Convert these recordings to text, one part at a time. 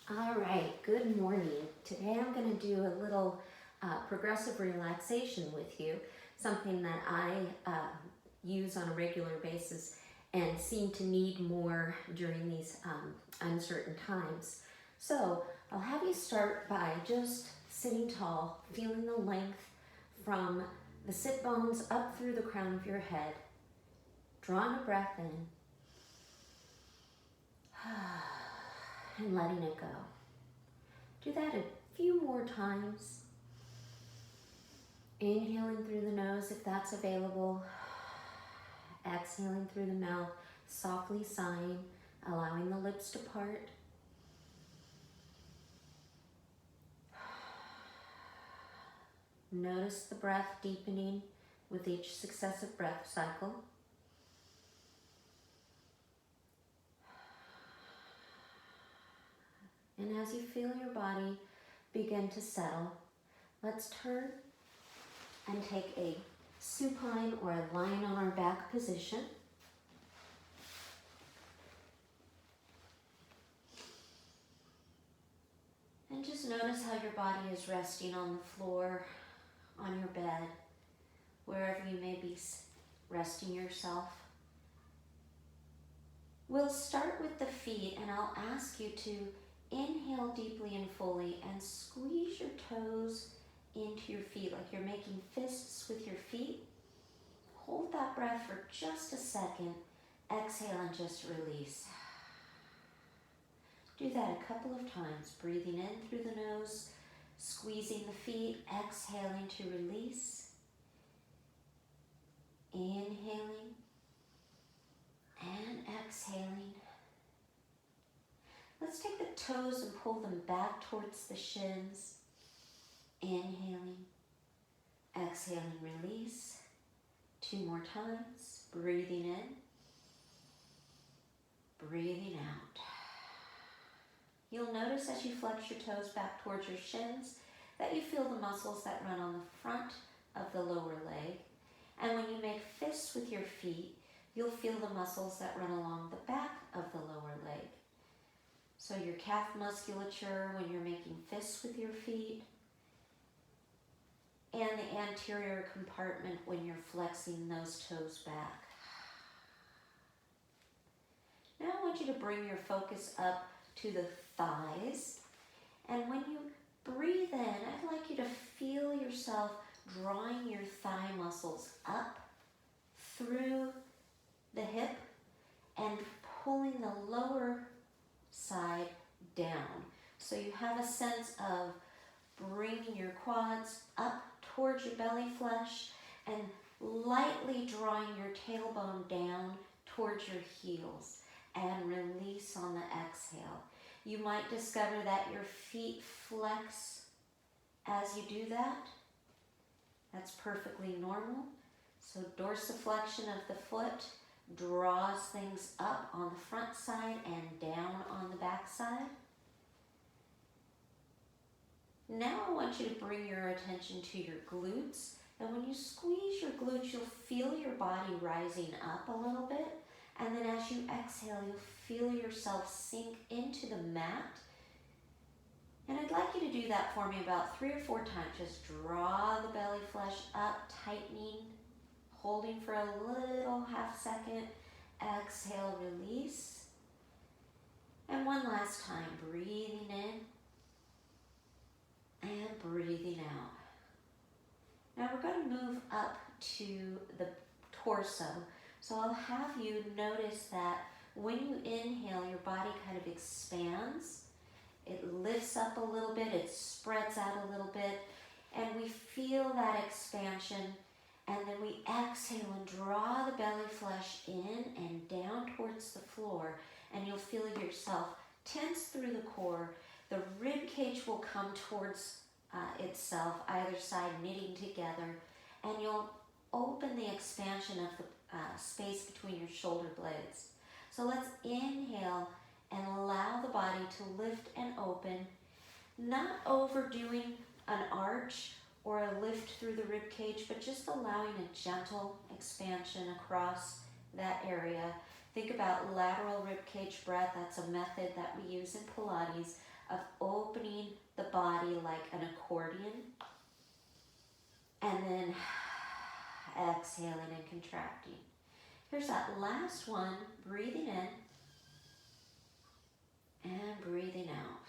All right, good morning. Today I'm going to do a little progressive relaxation with you, something that I use on a regular basis and seem to need more during these uncertain times. So I'll have you start by just sitting tall, feeling the length from the sit bones up through the crown of your head, drawing a breath in, and letting it go. Do that a few more times. Inhaling through the nose if that's available. Exhaling through the mouth, softly sighing, allowing the lips to part. Notice the breath deepening with each successive breath cycle. And as you feel your body begin to settle, let's turn and take a supine or a lying on our back position. And just notice how your body is resting on the floor, on your bed, wherever you may be resting yourself. We'll start with the feet, and I'll ask you to inhale deeply and fully and squeeze your toes into your feet like you're making fists with your feet. Hold that breath for just a second. Exhale and just release. Do that a couple of times, breathing in through the nose, squeezing the feet, exhaling to release. Inhaling and exhaling. Let's take the toes and pull them back towards the shins. Inhaling, exhaling, release. 2 more times. Breathing in, breathing out. You'll notice as you flex your toes back towards your shins that you feel the muscles that run on the front of the lower leg. And when you make fists with your feet, you'll feel the muscles that run along the back of the lower leg. So your calf musculature when you're making fists with your feet, and the anterior compartment when you're flexing those toes back. Now I want you to bring your focus up to the thighs, and when you breathe in, I'd like you to feel yourself drawing your thigh muscles up through the hip and pulling the lower side down. So you have a sense of bringing your quads up towards your belly flesh and lightly drawing your tailbone down towards your heels, and release on the exhale. You might discover that your feet flex as you do that. That's perfectly normal. So dorsiflexion of the foot draws things up on the front side and down on the back side. Now I want you to bring your attention to your glutes, and when you squeeze your glutes, you'll feel your body rising up a little bit, and then as you exhale, you'll feel yourself sink into the mat. And I'd like you to do that for me about 3 or 4 times. Just draw the belly flesh up, tightening, holding for a little half second. Exhale, release. And one last time, breathing in and breathing out. Now we're going to move up to the torso. So I'll have you notice that when you inhale, your body kind of expands. It lifts up a little bit, it spreads out a little bit, and we feel that expansion. And then we exhale and draw the belly flesh in and down towards the floor, and you'll feel yourself tense through the core. The rib cage will come towards itself, either side knitting together, and you'll open the expansion of the space between your shoulder blades. So let's inhale and allow the body to lift and open, not overdoing an arch or a lift through the rib cage, but just allowing a gentle expansion across that area. Think about lateral rib cage breath. That's a method that we use in Pilates, of opening the body like an accordion. And then exhaling and contracting. Here's that last one, breathing in and breathing out.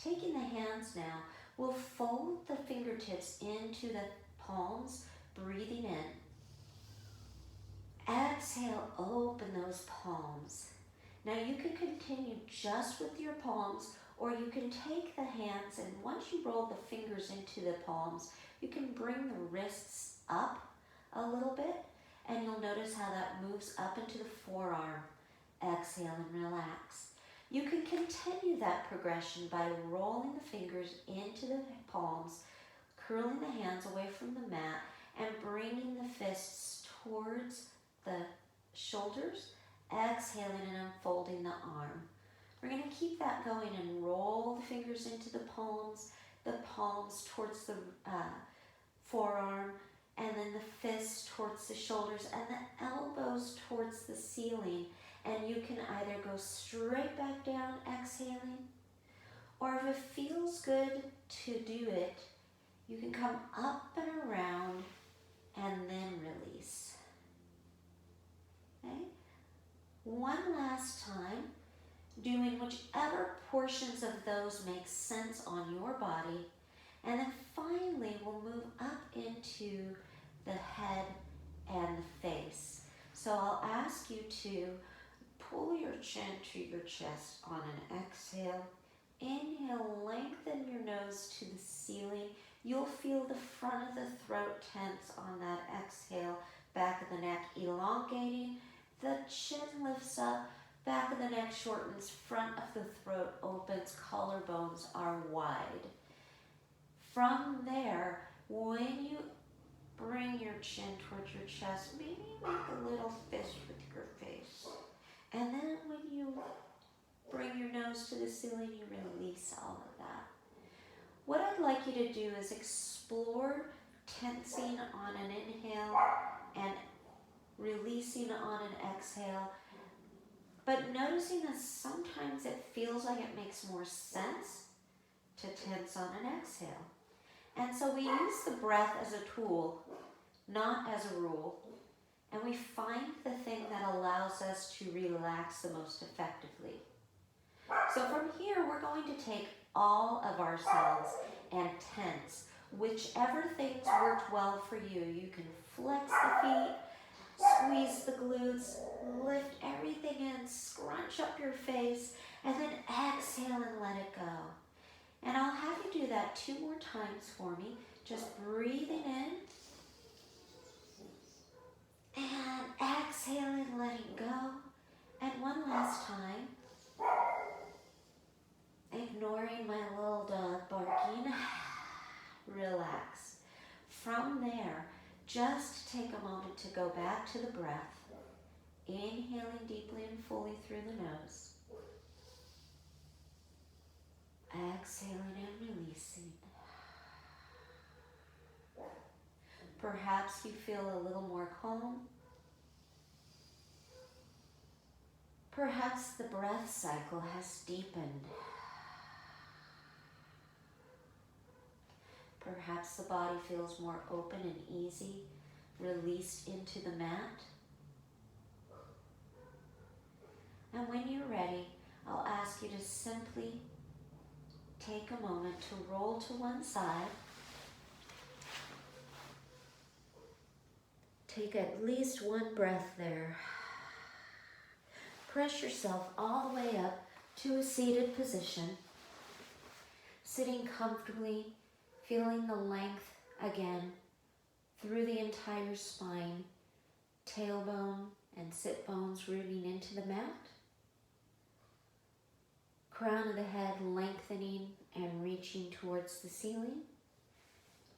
Taking the hands now, we'll fold the fingertips into the palms, breathing in. Exhale, open those palms. Now you can continue just with your palms, or you can take the hands, and once you roll the fingers into the palms, you can bring the wrists up a little bit, and you'll notice how that moves up into the forearm. Exhale and relax. You can continue that progression by rolling the fingers into the palms, curling the hands away from the mat, and bringing the fists towards the shoulders, exhaling and unfolding the arm. We're going to keep that going and roll the fingers into the palms towards the forearm, and then the fists towards the shoulders, and the elbows towards the ceiling. And you can either go straight back down, exhaling, or if it feels good to do it, you can come up and around and then release. Okay? One last time, doing whichever portions of those make sense on your body. And then finally, we'll move up into the head and the face. So I'll ask you to pull your chin to your chest on an exhale. Inhale, lengthen your nose to the ceiling. You'll feel the front of the throat tense on that exhale. Back of the neck elongating. The chin lifts up. Back of the neck shortens. Front of the throat opens. Collarbones are wide. From there, when you bring your chin towards your chest, maybe make a little fist with your face. And then when you bring your nose to the ceiling, you release all of that. What I'd like you to do is explore tensing on an inhale and releasing on an exhale, but noticing that sometimes it feels like it makes more sense to tense on an exhale. And so we use the breath as a tool, not as a rule. And we find the thing that allows us to relax the most effectively. So from here, we're going to take all of ourselves and tense. Whichever things worked well for you. You can flex the feet, squeeze the glutes, lift everything in, scrunch up your face, and then exhale and let it go. And I'll have you do that 2 more times for me. Just breathing in. And exhaling, letting go. And one last time. Ignoring my little dog barking. Relax. From there, just take a moment to go back to the breath. Inhaling deeply and fully through the nose. Exhaling and releasing. Perhaps you feel a little more calm. Perhaps the breath cycle has deepened. Perhaps the body feels more open and easy, released into the mat. And when you're ready, I'll ask you to simply take a moment to roll to one side. Take at least one breath there. Press yourself all the way up to a seated position. Sitting comfortably, feeling the length again through the entire spine, tailbone and sit bones rooting into the mat. Crown of the head lengthening and reaching towards the ceiling.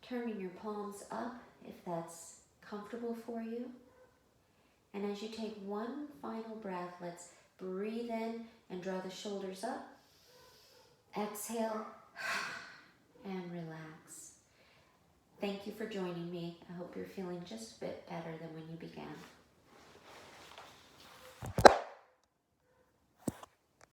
Turning your palms up if that's comfortable for you. And as you take one final breath, let's breathe in and draw the shoulders up. Exhale and relax. Thank you for joining me. I hope you're feeling just a bit better than when you began.